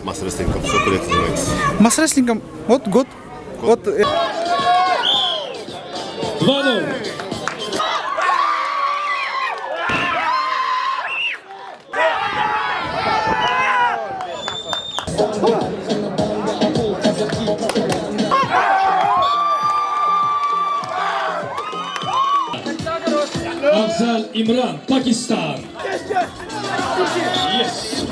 Масс-рестлингом сколько лет занимаетесь? Масс-рестлингом вот год. Вот. 2-0. Afzal Imran, Pakistan. Yes.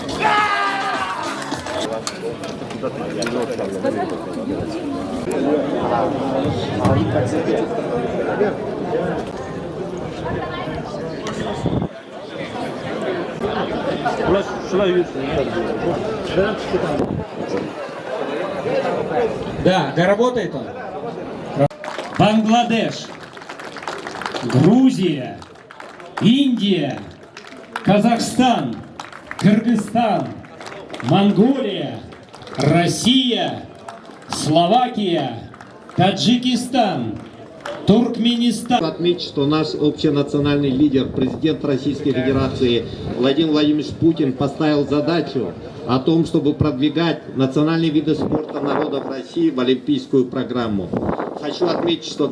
Да, работает он. Бангладеш, Грузия, Индия, Казахстан, Кыргызстан, Монголия, Россия, Словакия, Таджикистан, Туркменистан. Отметить, что наш общенациональный лидер, президент Российской Федерации Владимир Владимирович Путин поставил задачу о том, чтобы продвигать национальные виды спорта народов России в олимпийскую программу. Хочу отметить, что...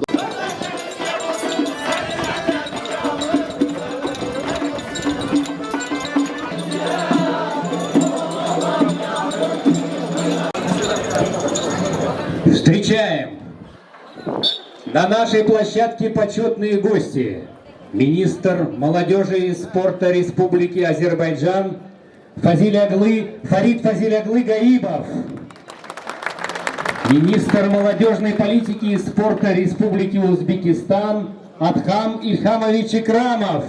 Встречаем на нашей площадке почетные гости. Министр молодежи и спорта Республики Азербайджан Фарид Фазиль-Аглы Гаибов. Министр молодежной политики и спорта Республики Узбекистан Адхам Ильхамович Икрамов.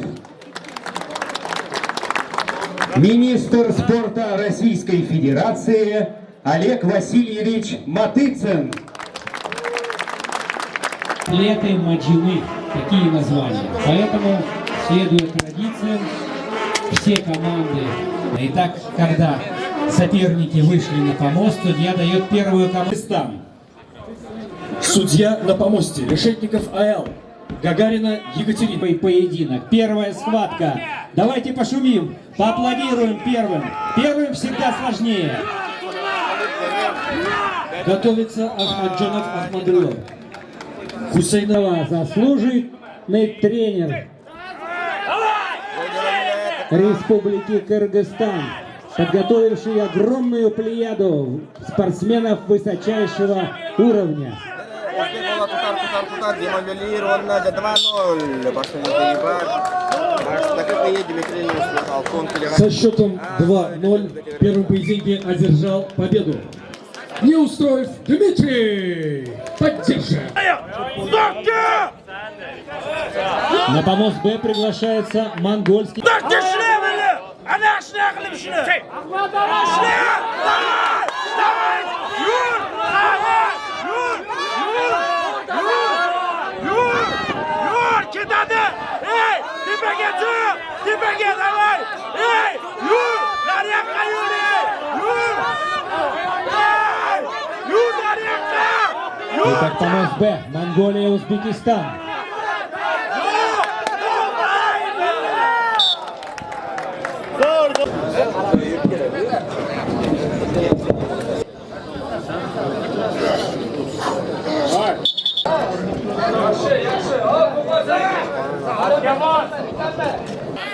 Министр спорта Российской Федерации Олег Васильевич Матыцын. Атлеты Маджины, такие названия. Поэтому, следуя традициям, все команды. Итак, когда соперники вышли на помост, судья дает первую команду. Судья на помосте. Решетников А.Л. Гагарина Екатерина. Поединок. Первая схватка. Давайте пошумим, поаплодируем первым. Первым всегда сложнее. Готовится Ахмаджанов Ахмадуллов. Хусейнова заслуженный тренер Республики Кыргызстан, подготовивший огромную плеяду спортсменов высочайшего уровня. Со счетом 2-0 в первом поединке одержал победу. Неустроев Дмитрий. Поддержим. На помост Б приглашается монгольский. Итак, помост Б. Монголия, Узбекистан.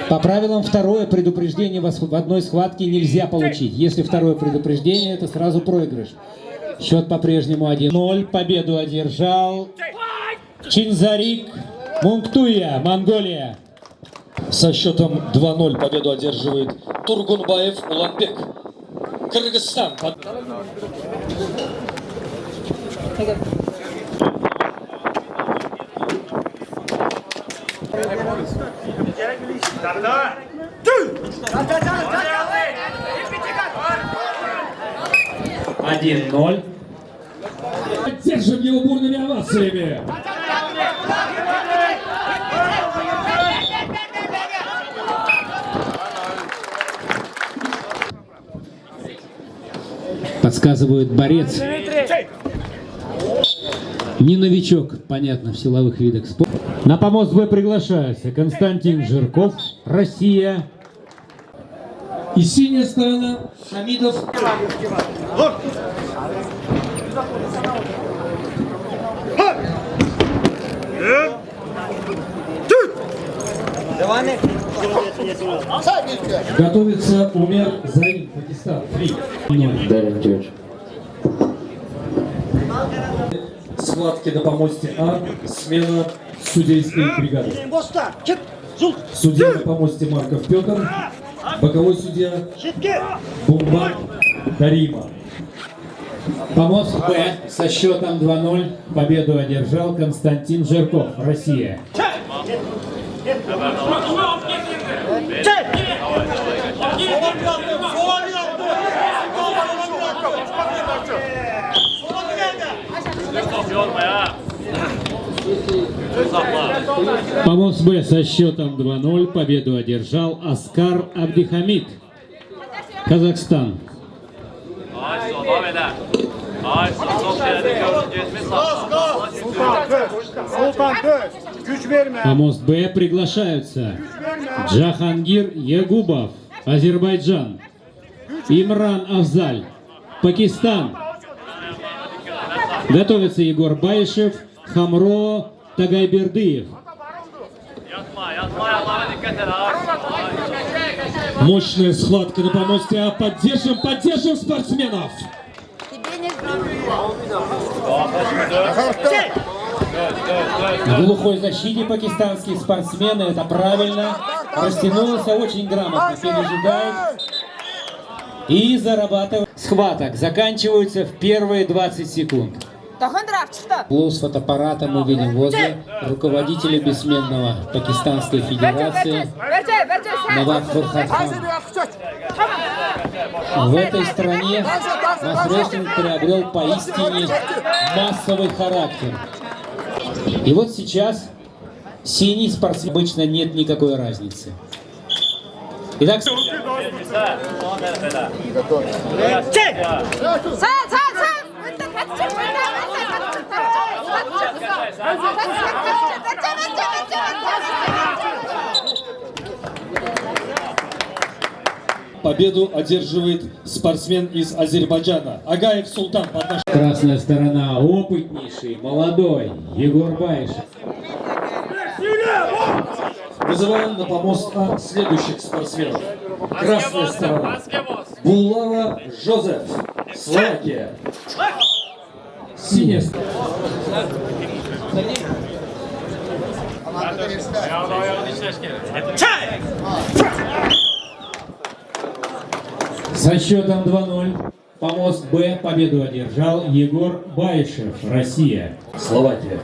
По правилам второе предупреждение в одной схватке нельзя получить. Если второе предупреждение, это сразу проигрыш. Счет по-прежнему 1-0. Победу одержал Чинзарик Мунктуя, Монголия. Со счетом 2-0 победу одерживает Тургунбаев Уланбек, Кыргызстан. Один 0. Поддержим его бурными овациями. Подсказывает борец. Не новичок, понятно, в силовых видах спорта. На помост Б приглашается Константин Жирков, Россия. И синяя сторона Хамидов. Готовится Умер Заин, Пакистан. 3-0. Схватки на помосте А. Смена судейской бригады. Судья на помосте Марков Петр. Боковой судья Бумбак Дарима. Помост Б со счетом 2-0 победу одержал Константин Жирков, Россия. Помост Б со счетом 2-0 победу одержал Аскар Абдихамид, Казахстан. Помост Б приглашаются Джахангир Ягубов, Азербайджан, Имран Афзаль, Пакистан. Готовится Егор Баишев, Хамро Тагайбердыев. Мощная схватка на помосте А. Поддержим спортсменов. В глухой защите пакистанские спортсмены, это правильно. Растянулся очень грамотно, пережидает и зарабатывает. Схваток заканчиваются в первые 20 секунд. Плюс фотоаппарата мы видим возле руководителя бессменного Пакистанской Федерации Наваб Фурхатхан. В этой стране масс-рестлинг приобрел поистине массовый характер. И вот сейчас синий спортсмен, обычно нет никакой разницы. Итак, Победу одерживает спортсмен из Азербайджана Агаев Султан. красная сторона опытнейший, молодой Егор Баишев. Вызываем на помост А следующих спортсменов. Красная сторона Булава Жозеф, Словакия. Синяя сторона Со счетом 2-0 помост Б победу одержал Егор Баишев, Россия. Словакия.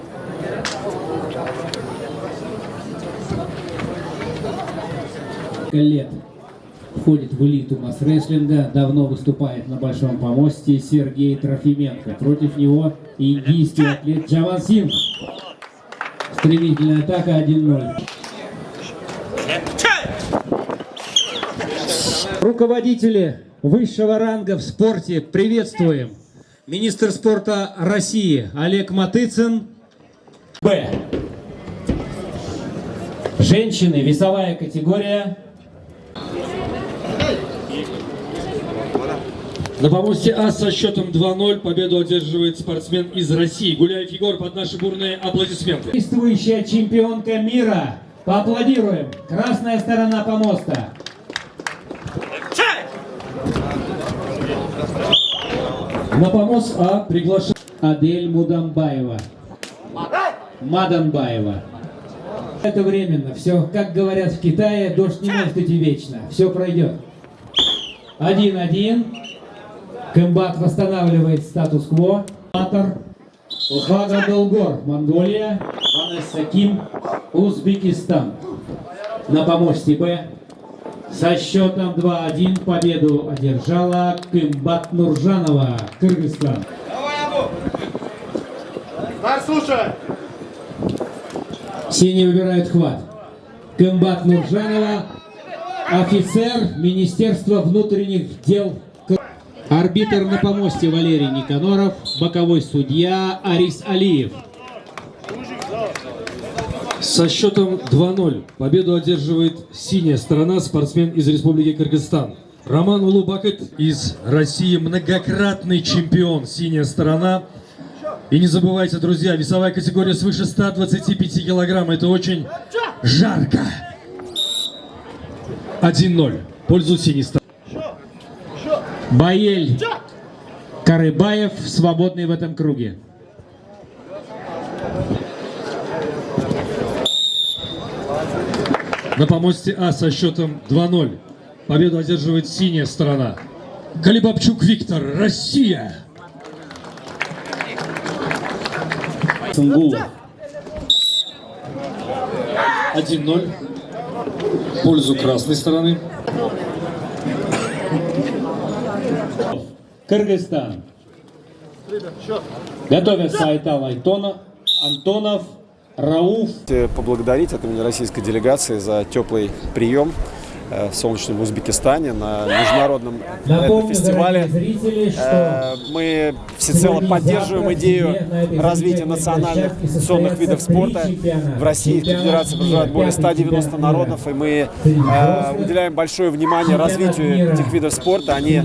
Лет входит в элиту масс-рестлинга, давно выступает на большом помосте Сергей Трофименко. Против него индийский атлет Джаван Сингх. Стремительная атака 1-0. Руководители высшего ранга в спорте, приветствуем. Министр спорта России Олег Матыцин. Б. Женщины, весовая категория. На помосте А со счетом 2-0 победу одерживает спортсмен из России. Гуляев Егор, под наши бурные аплодисменты. Действующая чемпионка мира. Поаплодируем. Красная сторона помоста. На помост А приглашен Адель Мудамбаева. Маданбаева. Это временно. Все, как говорят в Китае, дождь не может идти вечно. Все пройдет. 1-1. Кэмбат восстанавливает статус-кво. Ухага Долгор, Монголия. Ванесса Ким, Узбекистан. На помосте Б со счетом 2-1 победу одержала Кэмбат Нуржанова, Кыргызстан. Синий выбирает хват. Кэмбат Нуржанова, офицер Министерства внутренних дел. Арбитр на помосте Валерий Никаноров, боковой судья Арис Алиев. Со счетом 2-0 победу одерживает синяя сторона, спортсмен из Республики Кыргызстан. Роман Улубакыт из России, многократный чемпион, синяя сторона. И не забывайте, друзья, весовая категория свыше 125 килограмм. Это очень жарко. 1-0 в пользу синей стороны. Баель Карыбаев, свободный в этом круге. На помосте А со счетом 2-0 победу одерживает синяя сторона. Калибабчук Виктор, Россия. Сунгулов. 1-0 в пользу красной стороны. Кыргызстан. Готовятся Айтал Антонов, Рауф. Поблагодарить от имени российской делегации за теплый прием в солнечном Узбекистане на международном фестивале. Мы всецело поддерживаем идею развития национальных сонных видов спорта. В России в Федерации проживает более 190 народов, и мы уделяем большое внимание развитию этих видов спорта. Они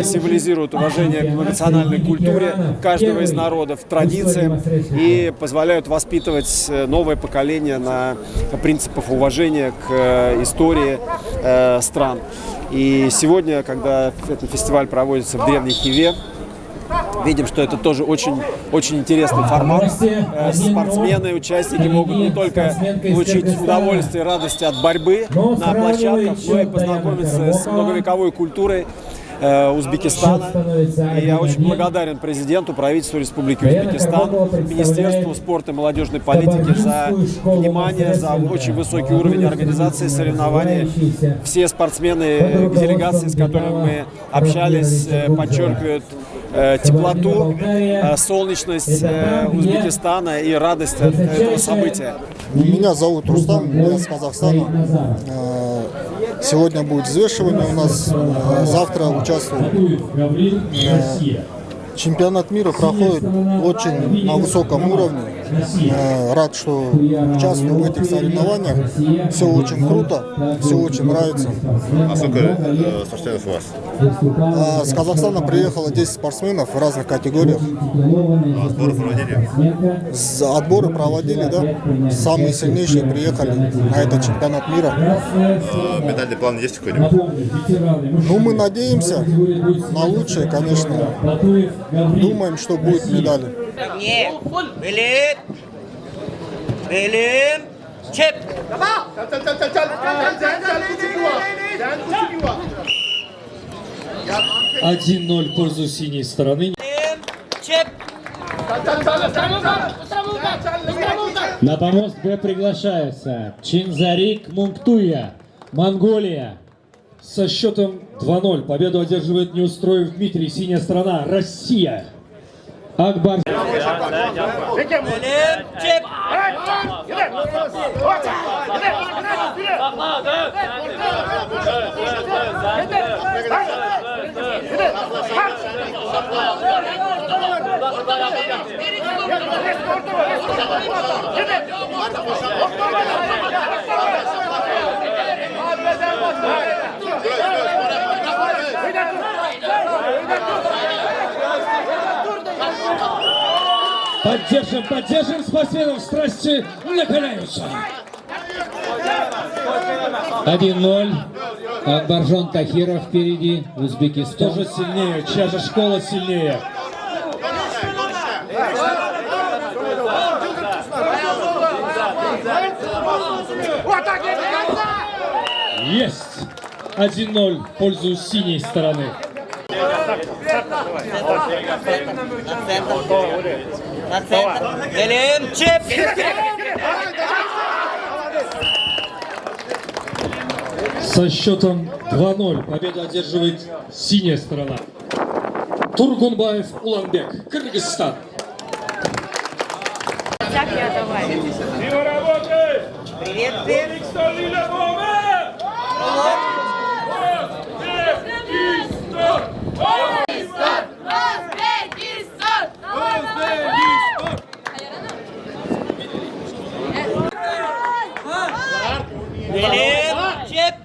символизируют уважение к национальной культуре каждого из народов, традициям и позволяют воспитывать новое поколение на принципах уважения к истории стран. И сегодня, когда этот фестиваль проводится в Древней Хиве, видим, что это тоже очень интересный формат. Спортсмены, участники могут не только получить удовольствие и радость от борьбы на площадках, но и познакомиться с многовековой культурой Узбекистана. И я очень благодарен президенту, правительству Республики Узбекистан, Министерству спорта и молодежной политики за внимание, за очень высокий уровень организации соревнований. Все спортсмены, делегации, с которыми мы общались, подчеркивают теплоту, солнечность Узбекистана и радость от этого события. Меня зовут Рустам, я из Казахстана. Сегодня будет взвешивание у нас, завтра участвую. Чемпионат мира проходит очень на высоком уровне. Рад, что участвую в этих соревнованиях. Все очень круто, все очень нравится. А сколько спортсменов у вас? С Казахстана приехало 10 спортсменов в разных категориях. А сборы проводили? Отборы проводили, да. Самые сильнейшие приехали на этот чемпионат мира. Медальный план есть какой-нибудь? Ну, мы надеемся на лучшее, конечно. Думаем, что будет медали. Белим, чеп. 1-0 в пользу синей стороны. Чеп. На помост Б приглашаются Чинзарик Мунктуя, Монголия. Со счетом 2-0 победу одерживает Неустроев Дмитрий, синяя сторона, Россия. Акбар. Белим, чеп. Поддержим спортсменов, страсти накаляются. 1-0. Акбаржон Тахиров впереди, Узбекистан. Тоже сильнее, чья же школа сильнее. Есть! 1-0 в пользу синей стороны. На центр. Белим, чеп. Со счетом 2-0 победу одерживает синяя сторона. Тургунбаев Уланбек, Кыргызстан. Привет, Делим, чип.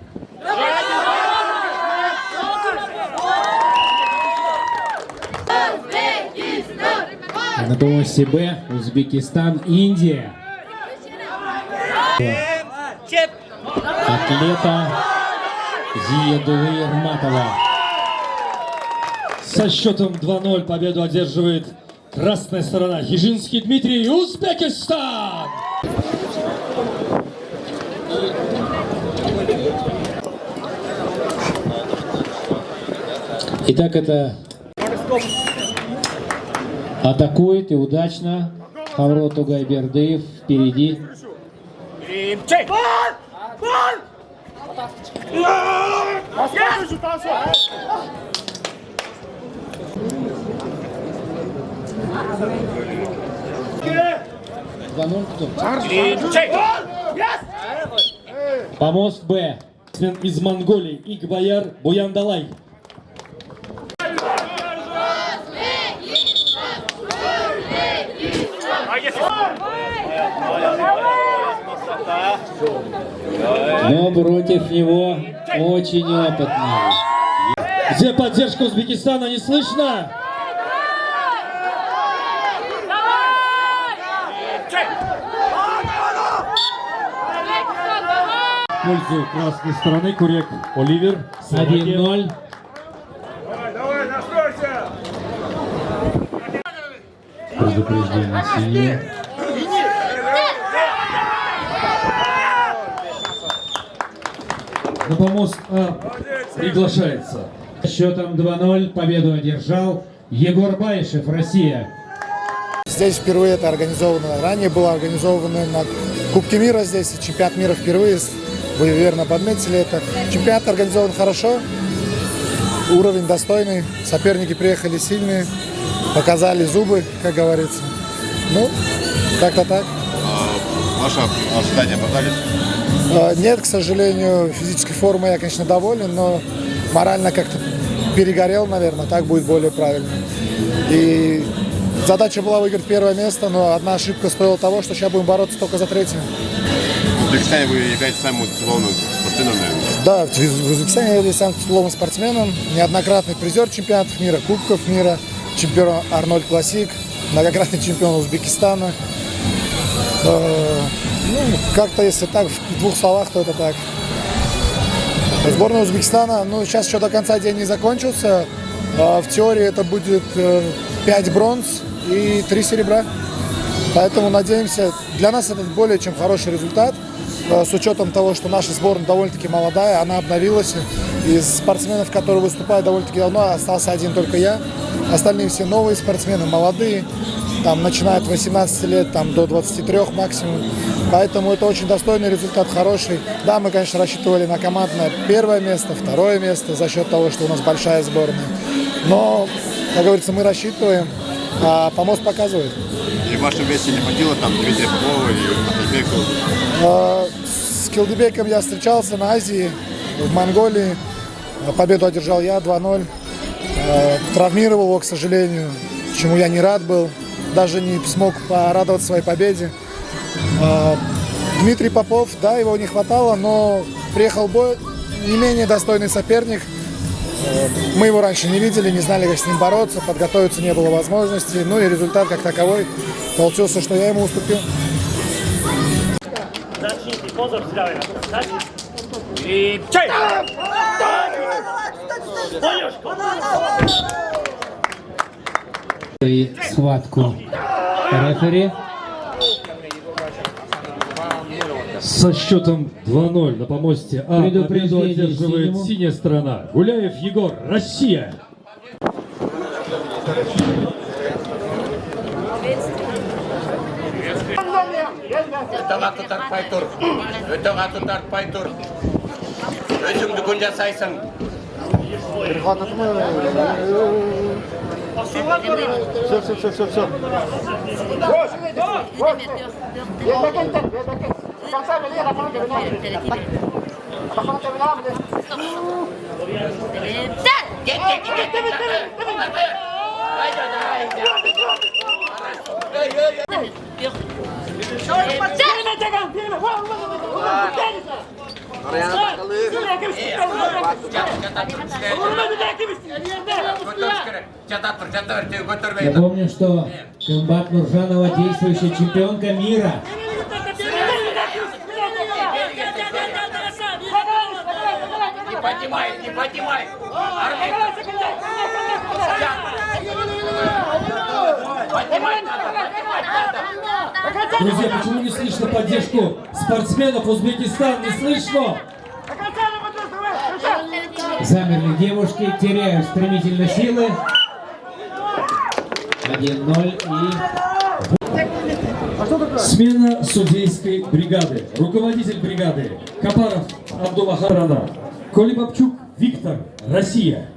На помосте Б Узбекистан, Индия. Чип. Атлета Зиядулы Ерматова. Со счетом 2-0 победу одерживает красная сторона. Хижинский Дмитрий, Узбекистан! Итак, это атакует и удачно. Хаврот Угайбердыев впереди. Помост Б. Из Монголии Игбаяр Буяндалай. Но против него очень опытный. Где поддержка Узбекистана, не слышно? В пользу красной стороны Курек Оливер. 1-0. Предупреждение синее. На помост А приглашается. Счетом 2-0 победу одержал Егор Баишев, Россия. Здесь впервые это организовано. Ранее было организовано на Кубке мира. Здесь чемпионат мира впервые. Вы верно подметили это. Чемпионат организован хорошо. Уровень достойный. Соперники приехали сильные. Показали зубы, как говорится. Ну, как-то так. Ваши ожидания оправдались? Нет, к сожалению, физической формой я, конечно, доволен, но морально как-то перегорел, наверное, так будет более правильно. И задача была выиграть первое место, но одна ошибка стоила того, что сейчас будем бороться только за третье. В Узбекистане вы являетесь самым титулованным спортсменом, наверное? Да, в Узбекистане я являюсь самым титулованным спортсменом, неоднократный призер чемпионатов мира, кубков мира, чемпион Арнольд Классик, многократный чемпион Узбекистана. Ну, как-то, если так, в двух словах, то это так. Сборная Узбекистана, ну, сейчас еще до конца день не закончился. В теории это будет 5 бронз и 3 серебра. Поэтому надеемся, для нас это более чем хороший результат. С учетом того, что наша сборная довольно-таки молодая, она обновилась. Из спортсменов, которые выступают довольно-таки давно, остался один только я. Остальные все новые спортсмены, молодые. Там, начиная от 18 лет там, до 23 максимум. Поэтому это очень достойный результат, хороший. Да, мы, конечно, рассчитывали на командное первое место, второе место за счет того, что у нас большая сборная. Но, как говорится, мы рассчитываем, а помост показывает. И в вашем весе не хватило там Дмитрия Попова и Атальбека? С Килдыбеком я встречался на Азии, в Монголии. Победу одержал я 2-0. Травмировал его, к сожалению, чему я не рад был. Даже не смог порадоваться своей победе. Дмитрий Попов, да, его не хватало, но приехал бой, не менее достойный соперник. Мы его раньше не видели, не знали, как с ним бороться, подготовиться не было возможности. Ну и результат как таковой получился, что я ему уступил. И схватку рефери. Со счетом 2-0 на помосте А победу одерживает синяя сторона. Гуляев Егор, Россия. Все. Напомню, что Комбат Нуржанова действующая чемпионка мира. Не поднимай! Друзья, почему не слышно поддержку спортсменов? Узбекистан, не слышно? Замерли девушки, теряют стремительно силы. 1-0 и... Смена судейской бригады. Руководитель бригады Капаров Абдуллахарана. Колебабчук Виктор, Россия.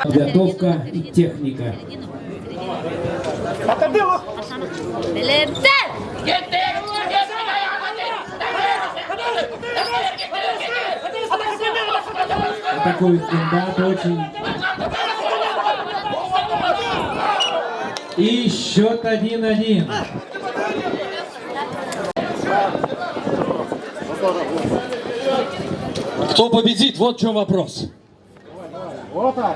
Подготовка и техника. Атакует Комбат очень. И счет 1-1. Кто победит? Вот в чем вопрос. 1-1.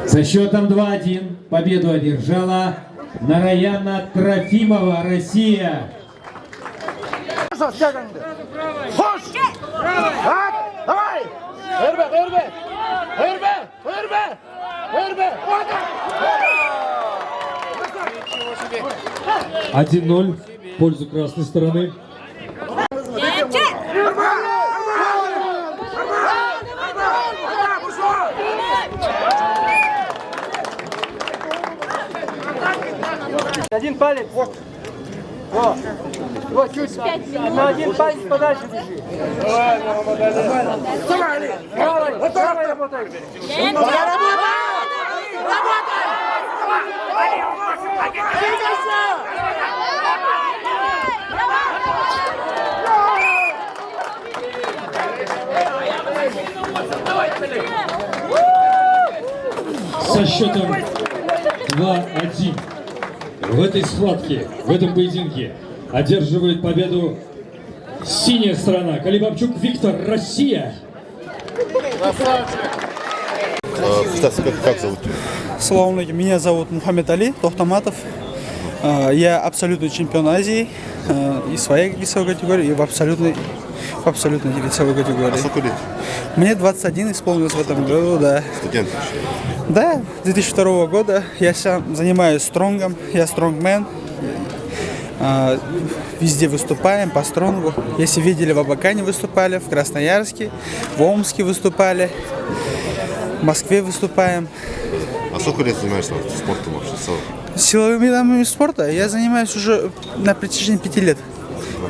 Со счетом 2-1 победу одержала Нараяна Трофимова, Россия. Один 0 в пользу красной стороны. Один палец. Вот. Вот чуть. На один палец подальше держи. Давай. Вот так работай. Со счетом 2-1 в этой схватке, в этом поединке одерживает победу синяя сторона. Колебабчук Виктор, Россия. Стас, как зовут? Салам алейкум. Меня зовут Мухаммед Али Тохтаматов. Я абсолютный чемпион Азии и в своей весовой категории, и в абсолютной весовой категории. А сколько лет? Мне 21 исполнилось в этом году, да. Студент. Да, 2002 года. Я сам занимаюсь стронгом, я стронгмен. Везде выступаем по стронгу. Если видели, в Абакане выступали, в Красноярске, в Омске выступали, в Москве выступаем. А сколько лет занимаешься спортом вообще? Силовыми видами спорта я занимаюсь уже на протяжении 5 лет.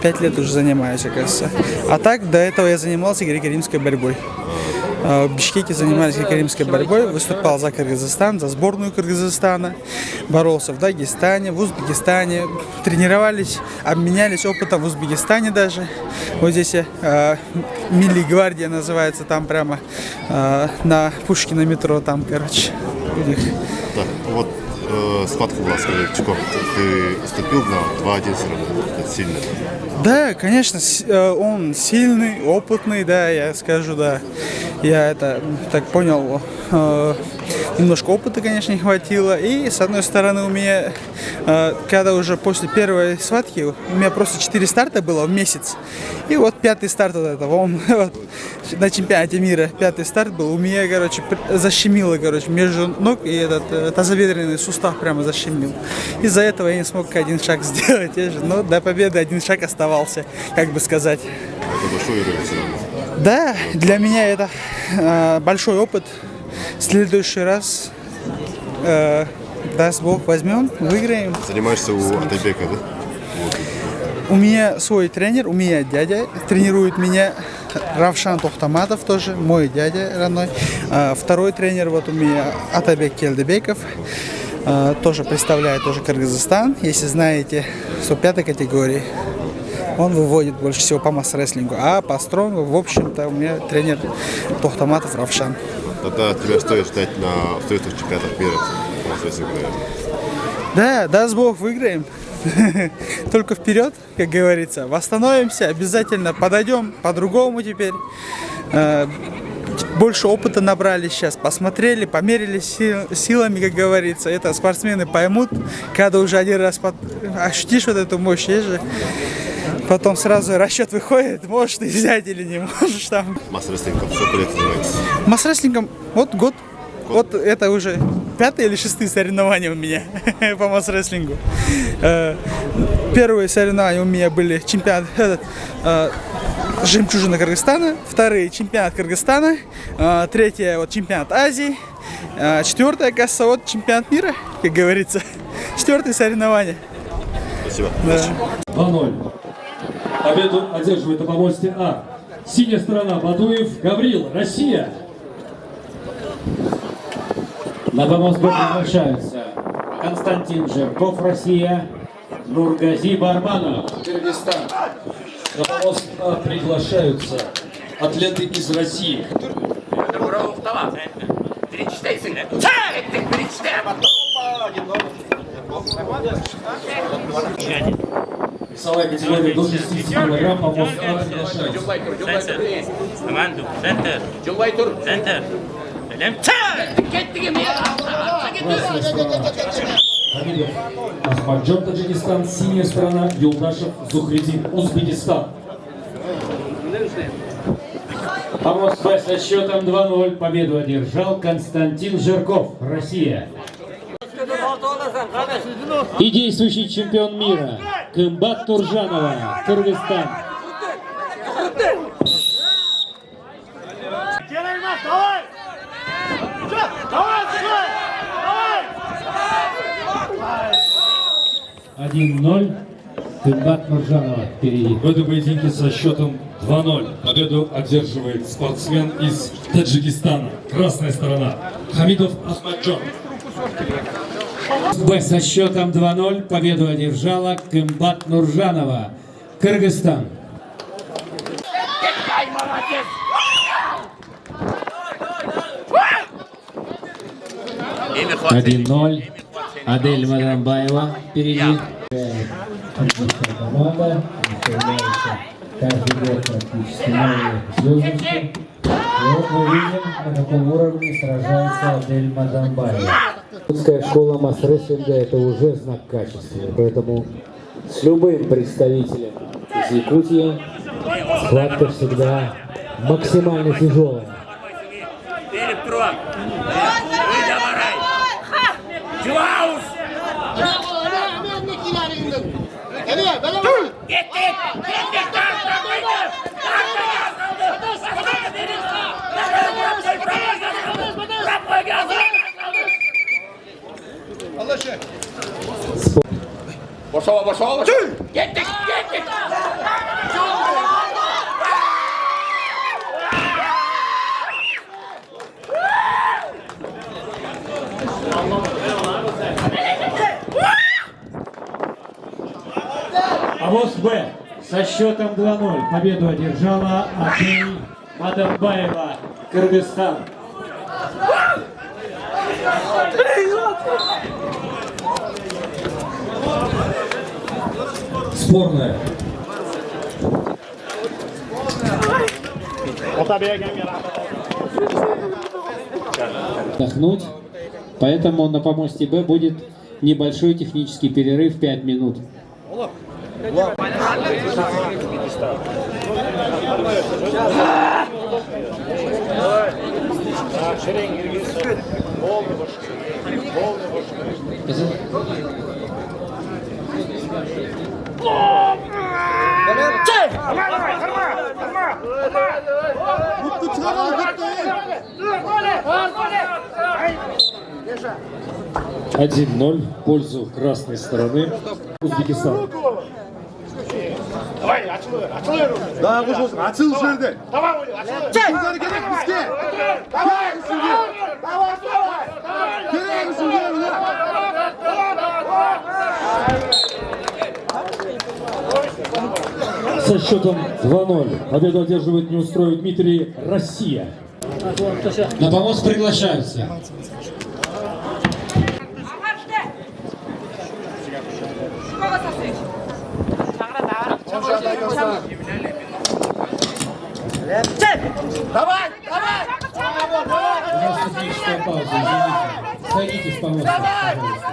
5 лет уже занимаюсь, оказывается. А так, до этого я занимался греко-римской борьбой. В Бишкеке занимались греко-римской борьбой, выступал за Кыргызстан, за сборную Кыргызстана, боролся в Дагестане, в Узбекистане, тренировались, обменялись опытом в Узбекистане даже. Вот здесь Милли Гвардия называется, там прямо на Пушкина метро, там, короче, у них. Так, вот схватка была с Колебабчуком. Ты уступил на 2-1 все равно. Это сильно. Да, конечно, он сильный, опытный, да, я скажу, да. Я это так понял, немножко опыта, конечно, не хватило. И, с одной стороны, у меня, когда уже после первой схватки, у меня просто 4 старта было в месяц. И вот 5-й старт вот этого, он вот, на чемпионате мира 5-й старт был, у меня, короче, защемило, короче, между ног, и этот тазобедренный сустав прямо защемил. Из-за этого я не смог один шаг сделать, но до победы один шаг оставался, как бы сказать. Это большой уровень все равно. Да, для меня это большой опыт. В следующий раз, даст Бог, возьмем, выиграем. Занимаешься у Атайбека, да? Вот. У меня свой тренер, у меня дядя, тренирует меня Равшан Тохтаматов тоже, мой дядя родной. Второй тренер вот у меня Атайбек Келдебеков, тоже представляет тоже Кыргызстан, если знаете, 105-й категории. он выводит больше всего по масс-рестлингу. А по стронгу, в общем-то, у меня тренер Тохтаматов Равшан. Тогда тебя стоит ждать на следующих чемпионатах мира по масс-рестлингу, наверное. Да, даст Бог, выиграем. Только вперед, как говорится. Восстановимся, обязательно подойдем по-другому теперь. Больше опыта набрали сейчас, посмотрели, померили силами, как говорится. Это спортсмены поймут, когда уже один раз ощутишь вот эту мощь, есть же. Потом сразу расчет выходит, можешь ты взять или не можешь там. Масс-рестлингом сколько лет занимаетесь? Масс-рестлингом вот год. Вот это уже 5-е или 6-е соревнования у меня по масс-рестлингу. Первые соревнования у меня были чемпионат «Жемчужина Кыргызстана», вторые чемпионат Кыргызстана, третье вот чемпионат Азии, четвертое, кажется, вот чемпионат мира, как говорится. 4-е соревнования. Спасибо. Да. 2-0. Победу одерживает на помосте А. Синяя сторона Бадуев Гаврил, Россия. На помост Б приглашаются Константин Жирков, Россия, Нургази Барманов, Кыргызстан. На помост А приглашаются атлеты из России. Весовая категория до 60 кг, помост А приглашаются. Красная сторона Хамидов Ахмаджон, Таджикистан. Синяя сторона Юлдашев Зухридин, Узбекистан. Помост Б со счетом 2-0. Победу одержал Константин Жирков, Россия. И действующий чемпион мира Кымбат Туржанова, Кыргызстан. Давай! 1-0. Кымбат Туржанова впереди. В этом поединке со счетом 2-0 победу одерживает спортсмен из Таджикистана. Красная сторона Хамидов Ахмаджон. Б со счетом 2-0 победу одержала Кымбат Нуржанова, Кыргызстан. Один 0. Адель Мадамбаева впереди. Команда является каждый год практически новые звездочки. И вот мы видим, на каком уровне сражается Адель Мадамбаева. Русская школа масс-рестлинга — это уже знак качества, поэтому с любым представителем из Якутии схватка всегда максимально тяжелая. Пошел! Гетик! Помост Б со счетом 2-0 победу одержала Адель Мадамбаева, Кыргызстан. Спорная. Отдохнуть, поэтому на помосте Б будет небольшой технический перерыв 5 минут. Один 0 в пользу красной стороны Узбекистан. Да, açıl şöyle. Kızları gerek bize. Gerek misin? Со счетом 2-0 победу одерживает неустроев Дмитрий, Россия. На помост приглашаются. Давай, давай! У нас техническая пауза, извините. Садитесь с помоста, пожалуйста.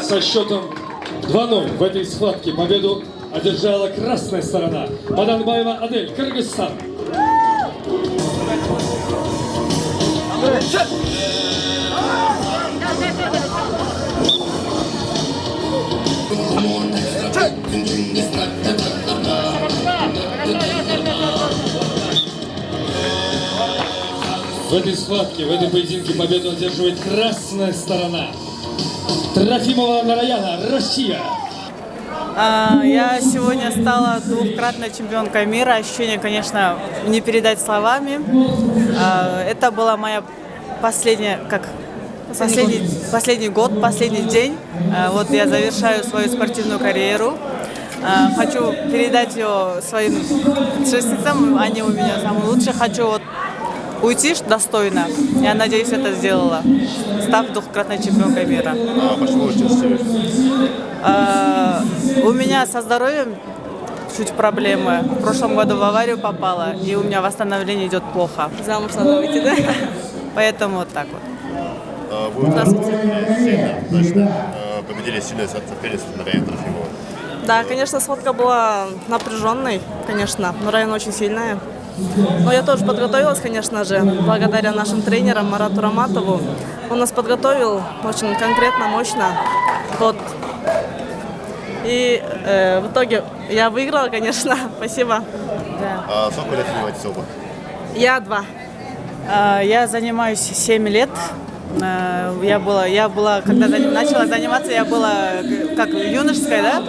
Со счетом 2-0 в этой схватке победу одержала красная сторона. Баданбаева Адель, Кыргызстан. В этой схватке, в этой поединке победу одерживает красная сторона. Трофимова Нараяна, Россия. Я сегодня стала двукратной чемпионкой мира. Ощущение, конечно, не передать словами. Это была моя последний год, последний день. Вот я завершаю свою спортивную карьеру. Хочу передать ее своим сверстницам, они у меня самые лучшие. Хочу вот уйти достойно. Я надеюсь, это сделала, став двукратной чемпионкой мира. Почему учишься? У меня со здоровьем чуть проблемы. В прошлом году в аварию попала, и у меня восстановление идет плохо. Замуж надо выйти, да? Поэтому вот так вот. Вы победили сильную соперницу Нараяну Трофимову. Да, конечно, схватка была напряженной, конечно, Нараяна очень сильная. Но я тоже подготовилась, конечно же, благодаря нашим тренерам Марату Раматову. Он нас подготовил очень конкретно, мощно. Вот. И в итоге я выиграла, конечно, спасибо. Да. Сколько лет занимаетесь оба? Я 2. Я занимаюсь 7 лет. Я была, когда начала заниматься, я была как юношеской, да,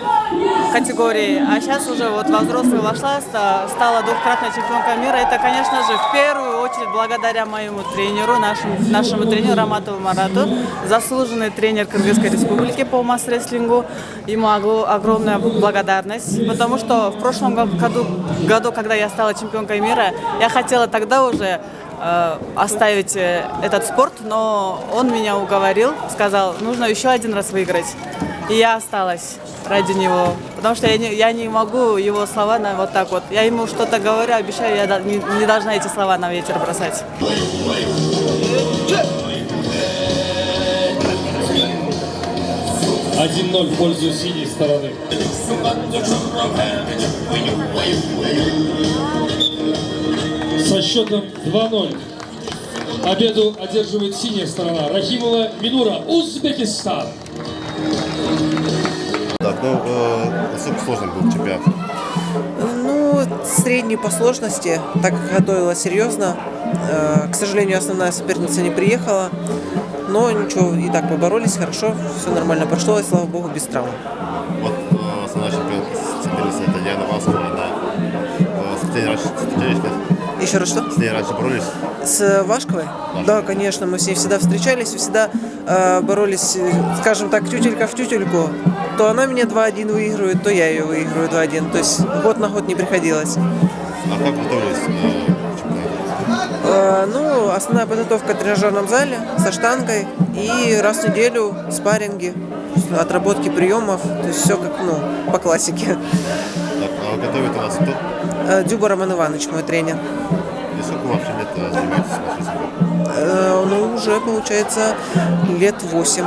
категории, а сейчас уже вот во взрослую вошла, стала двукратной чемпионкой мира. Это, конечно же, в первую очередь очередь, благодаря моему тренеру, нашему тренеру Раматову Марату, заслуженный тренер Кыргызской республики по масс-рестлингу. Ему огромная благодарность, потому что в прошлом году, когда я стала чемпионкой мира, я хотела тогда уже оставить этот спорт, но он меня уговорил, сказал, нужно еще один раз выиграть. И я осталась ради него, потому что я не могу его слова вот так вот. Я ему что-то говорю, обещаю, я не должна эти слова на ветер бросать. 1-0 в пользу синей стороны. Со счетом 2-0 победу одерживает синяя сторона. Рахимова Минура, Узбекистан. Так, насколько сложный был чемпионат? Ну, средний по сложности, так как готовила серьезно. К сожалению, основная соперница не приехала. Но ничего, и так поборолись, хорошо, все нормально прошло, и слава богу, без травм. Вот основная соперница это Диана Басова, да. С ней раньше встречались? Еще раз что? С ней раньше боролись? С Вашковой? Да, конечно, мы с ней всегда встречались, всегда боролись, скажем так, тютелька в тютельку. То она меня 2-1 выигрывает, то я ее выигрываю 2-1. То есть год на год не приходилось. А как готовились? Ну, основная подготовка в тренажерном зале со штангой и раз в неделю спарринги, отработки приемов, то есть все как, по классике. Так, а готовит у вас кто? Дюба Роман Иванович, мой тренер. И сколько вообще лет занимаетесь? Ну, уже, получается, лет 8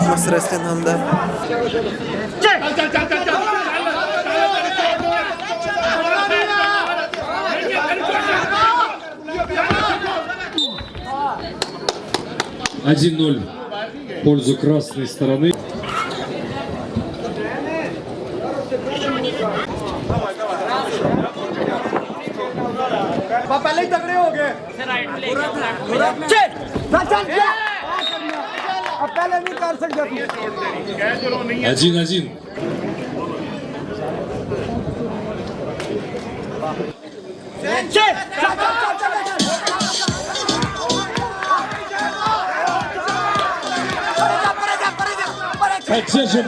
масс-рестлингом, да. «1-0 в пользу красной стороны. Один.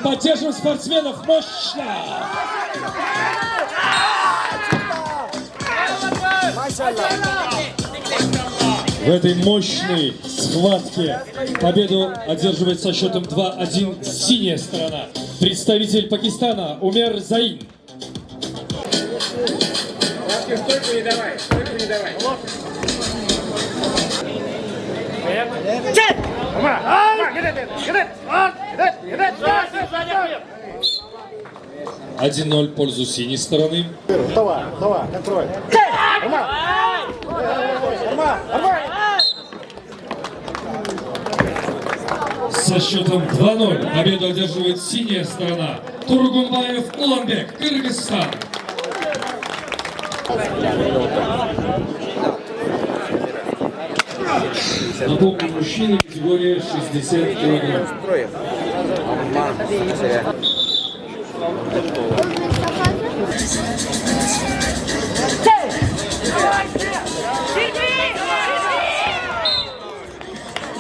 Поддержим спортсменов мощно! В этой мощной схватке победу одерживает со счетом 2-1 синяя сторона. Представитель Пакистана Умер Заин. Один 0 в пользу синей стороны. Давай, контроль. Со счетом 2-0 победу одерживает синяя сторона. Тургунбаев Уланбек, Кыргызстан. Напомню, мужчины категория 60 килограмм.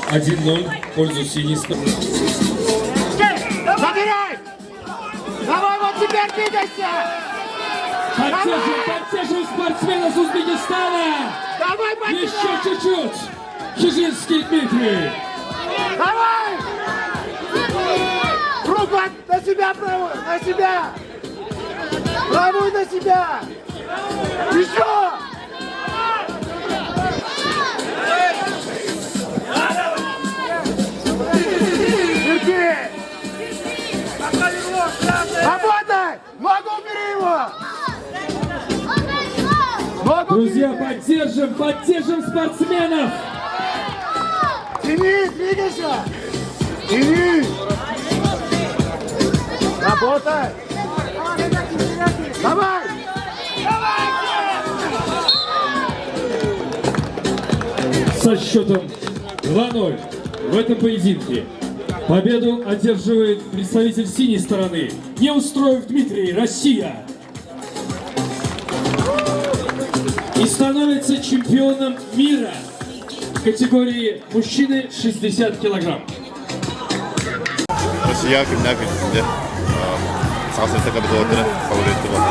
Один 0 в пользу синей стороны. Забирай! Давай, вот теперь двигайся! Поддержим спортсмена с Узбекистана! Давай, поднимай! Еще чуть-чуть! Хижинский Дмитрий! Давай! Руку на себя, правую, на себя! Правую на себя! Еще! Держи! Работай! Ногу убери его! Друзья, поддержим спортсменов! Тяни, двигайся! Тяни! Работай! Давай! Со счетом 2-0 в этом поединке победу одерживает представитель синей стороны Неустроев Дмитрий, Россия. И становится чемпионом мира в категории мужчины 60 килограмм. Россия kimler gücünde sahasını takabilir favoriti var.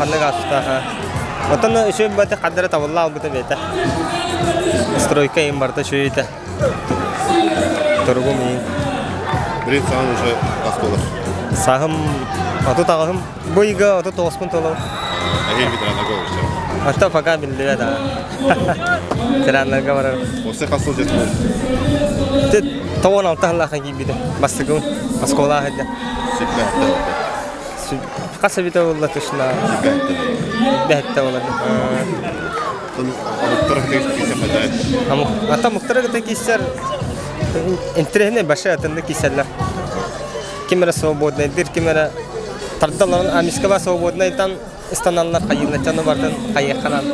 خليك عصتها وطلنا شوي بقى قدرت والله وبتبيته استرويكا يمرت شوي ته ترجمي Birinci sahne уже kaskolar. ساهم أتو تاهم بويجا أتو توسكون تلو Ahir bir tane gol işte. أتو فكا بالله ده ترانا كبر O se kasıl jetmez. طول أنتهى الله خير بيده بس تقول أسكولا هذا قصبته والله تشنا بهته والله Muhtarı kıysa fadayet. ama hatta muhtarı da kişiler internet başlatında kişiler kimera свободный kimera tartaların amiskava свободный tan istananlar hayırlı canı vardan hayır kanan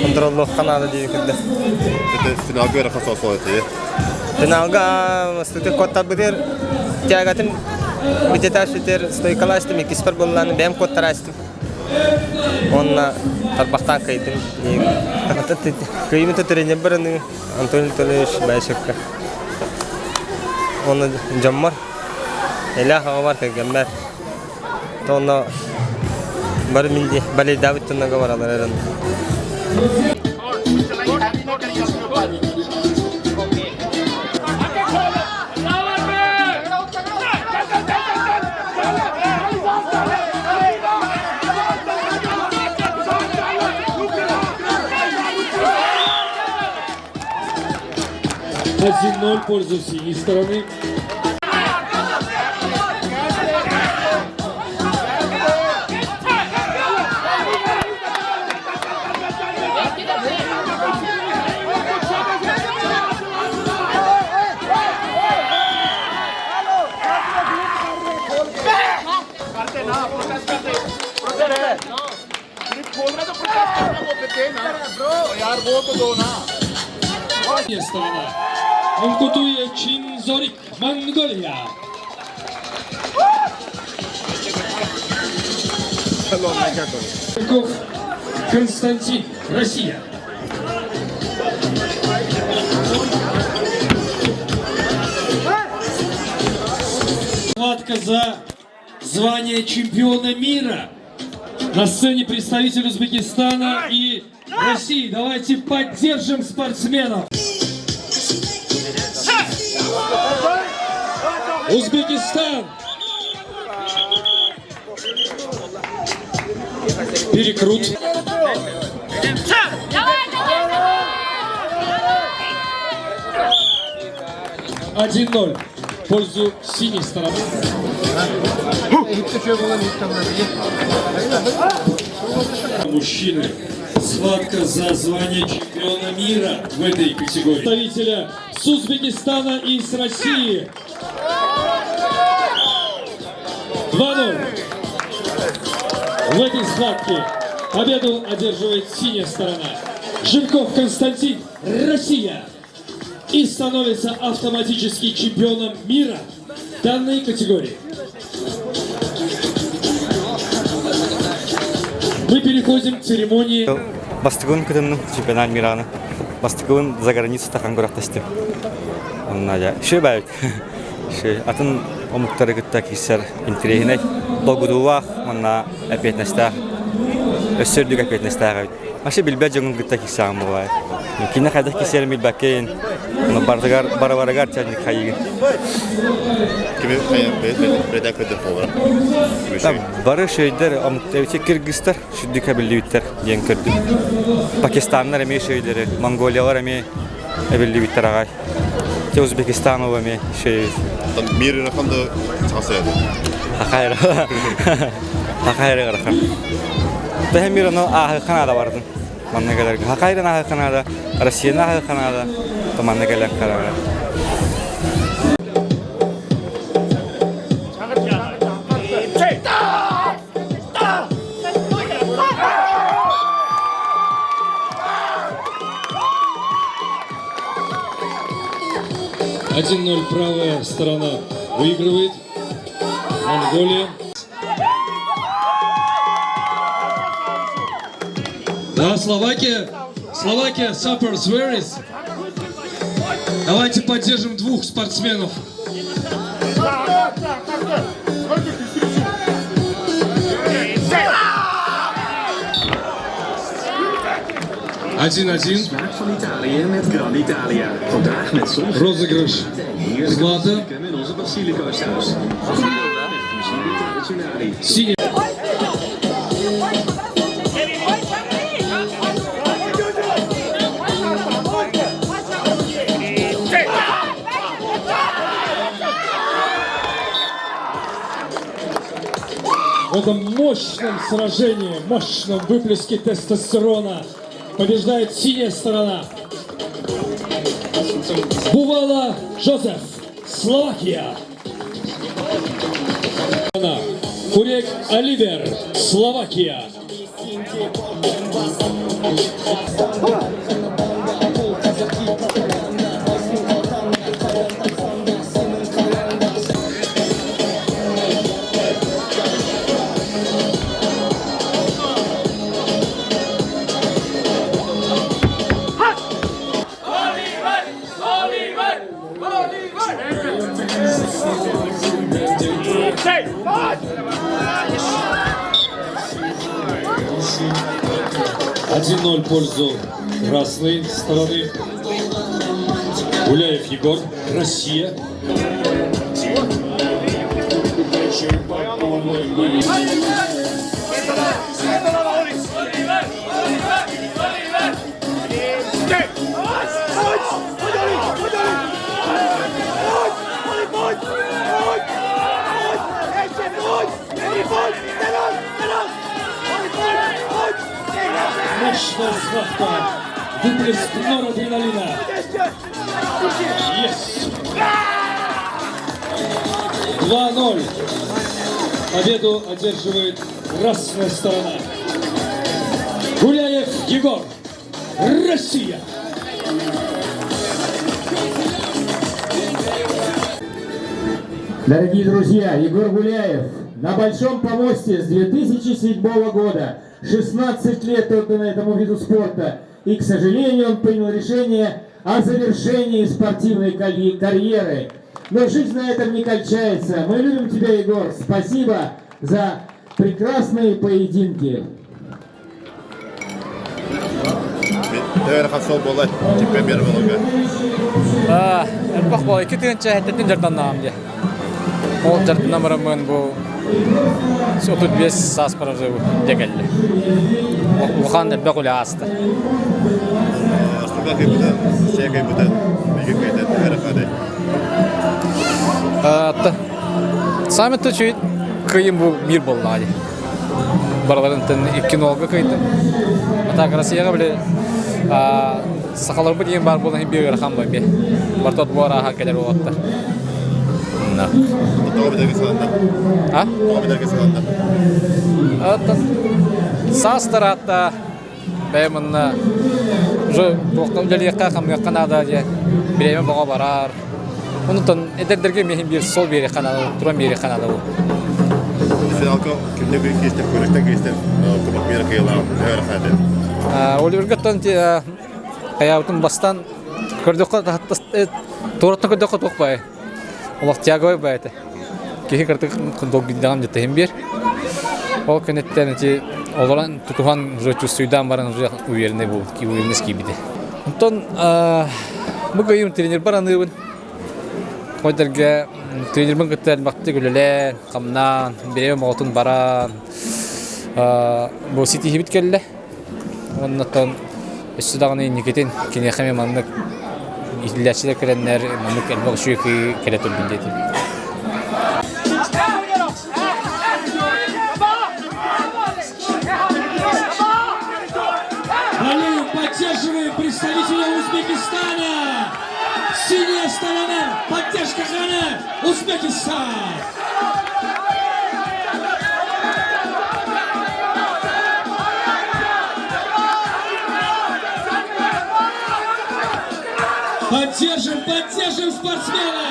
kontrollü kanalı diye kırdı. Final göre kasası oldu. Finalga studi kota bitir tiagatin bideta şuter stoy kalaştım ikisper bollan benim kota açtım. Onna tarbaktan kaydım. Kıyımı törene birini Antonio Toleş başıkka. Onu jammar elah var ki gammer. Tonna bar mindi bale David tunna gavaralar. Один 0 в пользу синей стороны. Сторона. Мкутуя Чинзорик, Монголия. Константин, Россия. Схватка за звание чемпиона мира. На сцене представитель Узбекистана и России. Давайте поддержим спортсменов. Узбекистан. Перекрут. Один 0 в пользу синей стороны. Мужчины. Схватка за звание чемпиона мира в этой категории. Представителя с Узбекистана и с России. 2-0. В этой схватке победу одерживает синяя сторона. Жирков Константин, Россия. И становится автоматически чемпионом мира данной категории. Мы переходим к церемонии. Бастыгын күтемнің чемпионат мираны. Бастыгын за границу тақан көрақтасты. Онна да. Шөй бәйт. Шөй атын омуктары күтті кесер интерегіне. Долгудуақ, онна әпетнестақ. Өссөрдік әпетнестақ. Ашы білбәт жоңын күтті кесер мұғай. Кине қайдақ кесер милбәкейін. Барабарагар чәнік қайығын. Kimi beden kırdı falan. Бары шөйдер, омуктары Кыргызстар, шүддіка білдіуіттер ден көрдім. Пакистаннар әме шөйдері, Монголиялар әме білдіуіттер ағай. Те Узбекистан ол әме шөйдер. Miri rakanda sahası yedi. Хақайры. Хақайры қарақар. Бәхем мираны ағы қанада бардым. Манна кәлерге. Хақайрын ағы қанада, Россияны ағы қанада. Манна кәлер қарағар. Один 0 правая сторона выигрывает. Монголия. Да, Словакия. Словакия, Suppers, where is? Давайте поддержим двух спортсменов. 1-1. Розыгрыш Злата. Синий. В этом мощном сражении, мощном выплеске тестостерона побеждает синяя сторона. Бувала Жозеф, Словакия. Курек Оливер, Словакия. В пользу красной стороны. Гуляев Егор, Россия. Мощная схватка, выплеск норадреналина. Есть! 2-0. Победу одерживает красная сторона. Гуляев Егор, Россия. Дорогие друзья, Егор Гуляев на большом помосте с 2007 года. 16 лет отдано этому виду спорта. И, к сожалению, он принял решение о завершении спортивной карьеры. Но жизнь на этом не кончается. Мы любим тебя, Егор. Спасибо за прекрасные поединки. Тут весь саспор жив, дегель. Ухан бегуля аста. Что как будет? Что как будет? Бегает это Это сами то чуть каим мир был нади. Барларантен и кинолга кайта. А так Россия были сахалар бы им бар был на биргер хамба би. Бартот бора хакелер отта. А? Это састарата бемна уже тоқтамдалиқа хамга Канада де береме бага барар. Онтон эдердерге мехим бир сол бере Канада, туран бере Канада. Финалка кимде кистеп көрөктө кистеп кубок мира кыйла хады. Оливерге тонти каябытын бастан көрдөккө тоортон көрдөккө токпай. Олох тягой байты. Кихи картык догдам жете хембер. Ол кенеттен ти олоран тутухан уже чувствуйдан баран уже уверенный был, ки уверенность биде. Онтон бугайым тренер бараныбын. Койдерге тренер мен кеттен бакты гөлеле, камнан, берем моготун баран. Бу сити хибит келле. Оннотон эсдаганы никетен кинехаме маннык İllәçләр керәннәр мәмлек әлбәг шуйки керәтү билдети. Болеем, поддерживаем представителя Узбекистана. Синяя сторона, поддержка хана, Узбекистан. Поддержим спортсмена!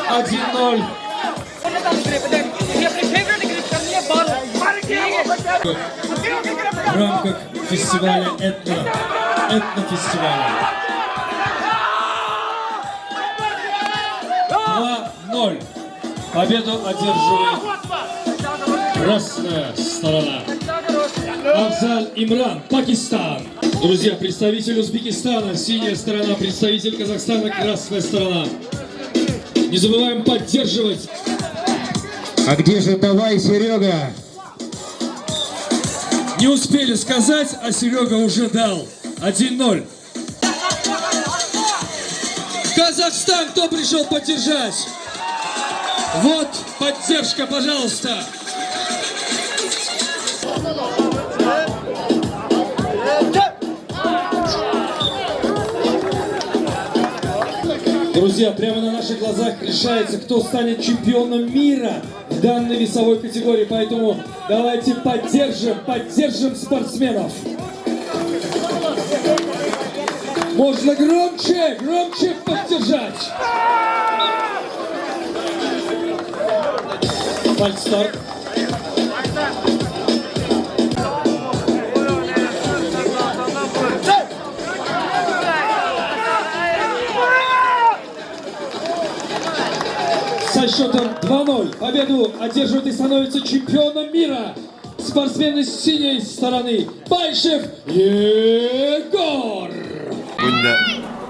1-0. В рамках фестиваля этнофестиваля. 2-0. Победу одерживает красная сторона. Афзал Имран, Пакистан. Друзья, представитель Узбекистана, синяя сторона, представитель Казахстана, красная сторона. Не забываем поддерживать. А где же давай, Серега? Не успели сказать, а Серега уже дал. 1-0. Казахстан, кто пришел поддержать? Вот поддержка, пожалуйста. Друзья, прямо на наших глазах решается, кто станет чемпионом мира в данной весовой категории. Поэтому давайте поддержим спортсменов. Можно громче поддержать. Фальстарт. Со счетом 2-0 победу одерживает и становится чемпионом мира спортсмен из синей стороны Байшев Егор. Бүгінде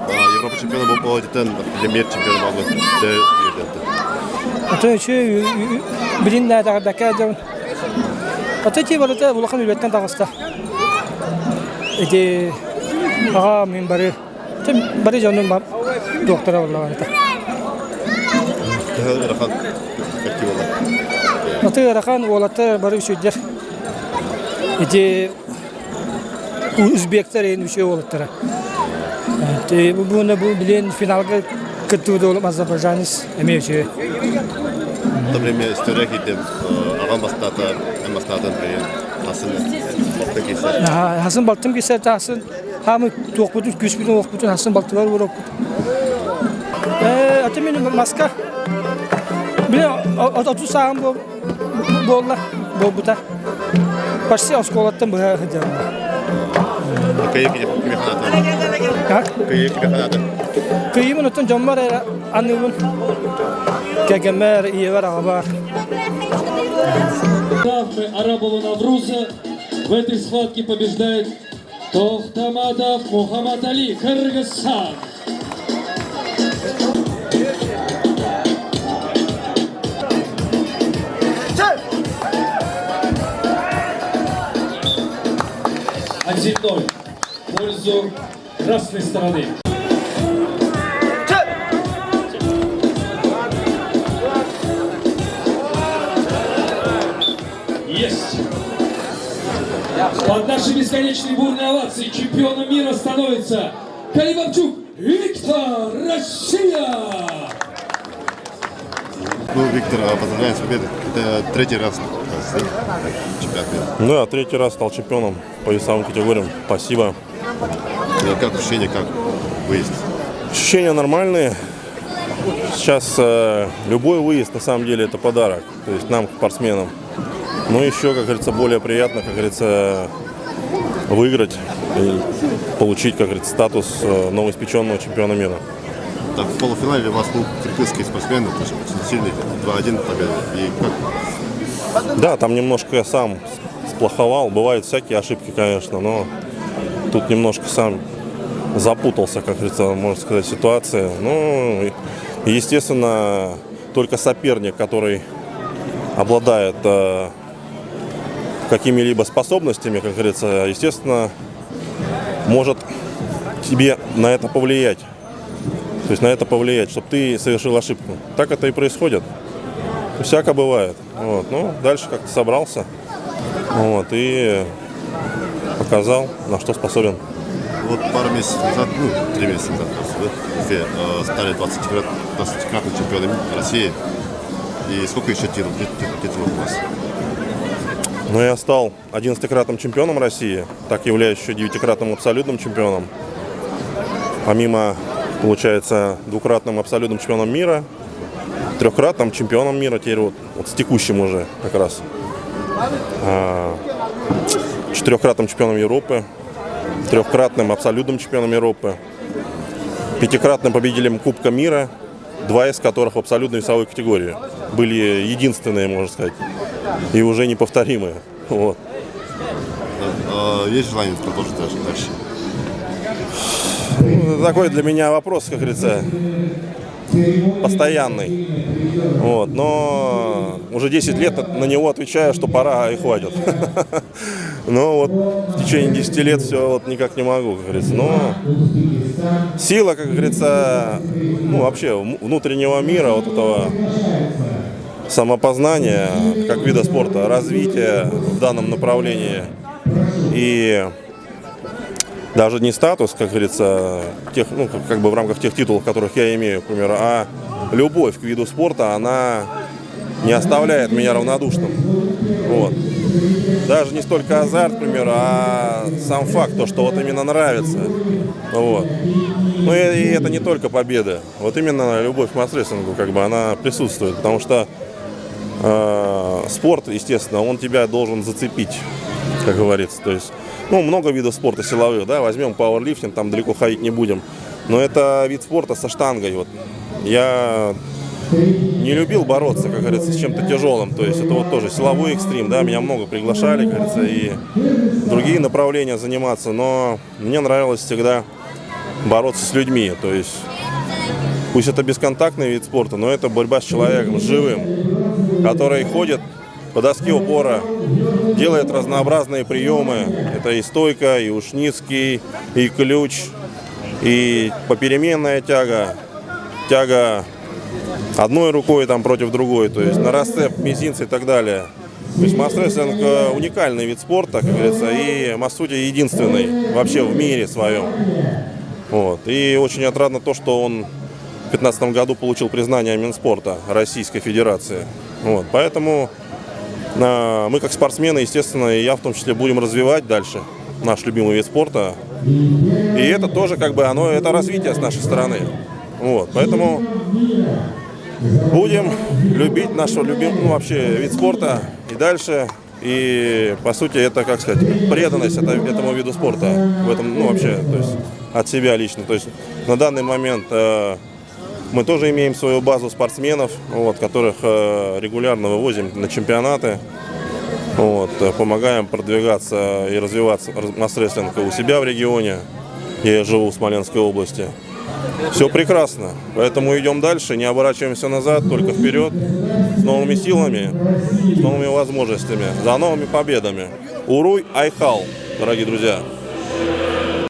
Европа чемпионы болып өтетін премьер чемпионы болып өтті. Атөче билин дагы дән. Атөче балата булахан үләттән тагыста. Эти ага мен бары жаным бар доктора булган. Аты рахан олаты бары үчүдер. Эти үзбектер ен үчө олаттар. Буны бу билен финалга кыттыды олып Азербайджанис эмече. Например, история кетем, ағам бастатын бірген, Хасын балтым кесер, хасын хамы тоқпутын, күспутын, оқпутын, хасын балтылар ұрып. Аты менің маска. Білен, оту сағым болла, болбута. Почти осколаттан бұға қыдырым. Кайы кеме қанаты? Кыйымын отын жоммар анығын. Кәгемер, иевер ағабар. Арабова Навруза. В этой схватке побеждает Тохтамадов Мухаммад Али, Кыргызстан. В пользу красной стороны. Есть! Под наши бесконечные бурные овации чемпионом мира становится Калибамчук Виктор, Россия! Ну, Виктор, поздравляем с победой. Это третий раз чемпионат мира. Да, третий раз стал чемпионом по весовым категориям. Спасибо. Как ощущения, как выезд? Ощущения нормальные. Сейчас любой выезд на самом деле это подарок. То есть нам, спортсменам. Но еще, как говорится, более приятно, как говорится, выиграть и получить, как говорится, статус новоиспеченного чемпиона мира. Так, в полуфинале у вас был кыргызские спортсмены, сильный 2-1 победа. И как? Да, там немножко я сам сплоховал. Бывают всякие ошибки, конечно, но тут немножко сам запутался, как говорится, можно сказать, ситуация. Ну, естественно, только соперник, который обладает какими-либо способностями, как говорится, естественно, может тебе на это повлиять. То есть на это повлиять, чтобы ты совершил ошибку. Так это и происходит. Всяко бывает. Вот. Ну, дальше как-то собрался. Вот, и показал, на что способен. Вот пару месяцев назад, 3 месяца назад, вы стали 20-кратным чемпионом России. И сколько еще титулов у вас? Ну, я стал 11-кратным чемпионом России, так являюсь еще 9-кратным абсолютным чемпионом. Помимо, получается, 2-кратным абсолютным чемпионом мира, 3-кратным чемпионом мира, теперь вот с текущим уже как раз. 4-кратным чемпионом Европы, 3-кратным абсолютным чемпионом Европы, 5-кратным победителем Кубка мира, 2 из которых в абсолютной весовой категории. Были единственные, можно сказать, и уже неповторимые. Вот. Есть желание продолжить дальше? Ну, такой для меня вопрос, как говорится, постоянный. Вот. Но уже 10 лет на него отвечаю, что пора и хватит. Но вот в течение 10 лет все вот никак не могу, как говорится. Но сила, как говорится, ну вообще внутреннего мира, вот этого самопознания, как вида спорта, развития в данном направлении и даже не статус, как говорится, тех, ну, как бы в рамках тех титулов, которых я имею, к примеру, а любовь к виду спорта, она не оставляет меня равнодушным. Вот. Даже не столько азарт, к примеру, а сам факт, то, что вот именно нравится. Вот. Ну и это не только победы. Вот именно любовь к масс-рестлингу, как бы, она присутствует, потому что спорт, естественно, он тебя должен зацепить, как говорится. То есть, ну, много видов спорта силовых, да, возьмем пауэрлифтинг, там далеко ходить не будем. Но это вид спорта со штангой. Вот. Я не любил бороться, как говорится, с чем-то тяжелым. То есть это вот тоже силовой экстрим, да, меня много приглашали, как говорится, и другие направления заниматься. Но мне нравилось всегда бороться с людьми. То есть пусть это бесконтактный вид спорта, но это борьба с человеком, с живым, который ходит по доске упора, делает разнообразные приемы. Это и стойка, и ушницкий, и ключ, и попеременная тяга, тяга одной рукой там против другой, то есть на расцеп, мизинцы и так далее. То есть масс-рестлинг уникальный вид спорта, как говорится, и, по сути, единственный вообще в мире своем. Вот. И очень отрадно то, что он в 2015 году получил признание Минспорта Российской Федерации. Вот. Поэтому мы как спортсмены, естественно, и я в том числе, будем развивать дальше наш любимый вид спорта. И это тоже как бы это развитие с нашей стороны. Вот. Поэтому будем любить наш любимый вообще вид спорта и дальше. И по сути это, как сказать, преданность этому виду спорта в этом, ну вообще, то есть от себя лично. То есть на данный момент мы тоже имеем свою базу спортсменов, вот, которых регулярно вывозим на чемпионаты, вот, помогаем продвигаться и развиваться масс-рестлинга у себя в регионе. Я живу в Смоленской области. Все прекрасно, поэтому идем дальше, не оборачиваемся назад, только вперед, с новыми силами, с новыми возможностями, за новыми победами. Уруй Айхал, дорогие друзья!